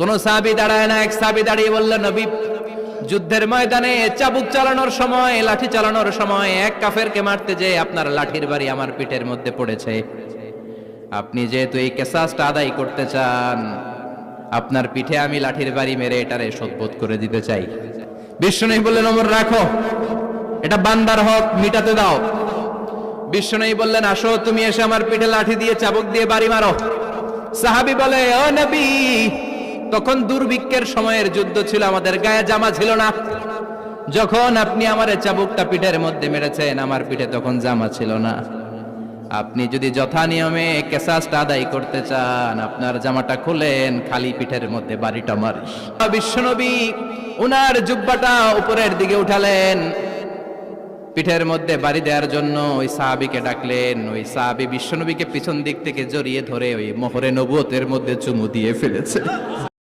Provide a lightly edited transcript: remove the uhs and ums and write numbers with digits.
কোন সাহাবী দাঁড়ায় না, এক সাহাবী দাঁড়িয়ে বলল, নবী, যুদ্ধের ময়দানে চাবুক চালানোর সময়, লাঠি চালানোর সময় এক কাফেরকে মারতে যেয়ে আপনার লাঠির বাড়ি আমার পিঠের মধ্যে পড়েছে। আপনি যেহেতু এই কিসাসটা আদায় করতে চান, আপনার পিঠে আমি লাঠির বাড়ি মেরে এটারে শোধবোধ করে দিতে চাই। বিশ্বনবী বললেন, ওমর রাখো, এটা বান্দার হক, মিটাতে দাও। বিশ্বনবী বললেন, আসো, তুমি এসে আমার পিঠে লাঠি দিয়ে চাবুক দিয়ে বাড়ি মারো। সাহাবী বলে, ও নবী, তখন দুর্ভিক্ষের সময়ের যুদ্ধ ছিল, আমাদের গায়ে জামা ছিল না। যখন আপনি আমার চাবুকটা পিঠের মধ্যে মেরেছেন, আমার পিঠে তখন জামা ছিল না। আপনি যদি যথা নিয়মে কিসাসটা আদায় করতে চান, আপনার জামাটা খুলেন, খালি পিঠের মধ্যে বাড়িটা মারিস। বিশ্বনবী উনার জুব্বাটা উপরের দিকে উঠালেন, পিঠের মধ্যে বাড়ি দেওয়ার জন্য ওই সাহাবীকে ডাকলেন। ওই সাহাবী বিশ্বনবীকে পিছন দিক থেকে জড়িয়ে ধরে ওই মোহরে নবুয়তের মধ্যে চুমু দিয়ে ফেলেছে।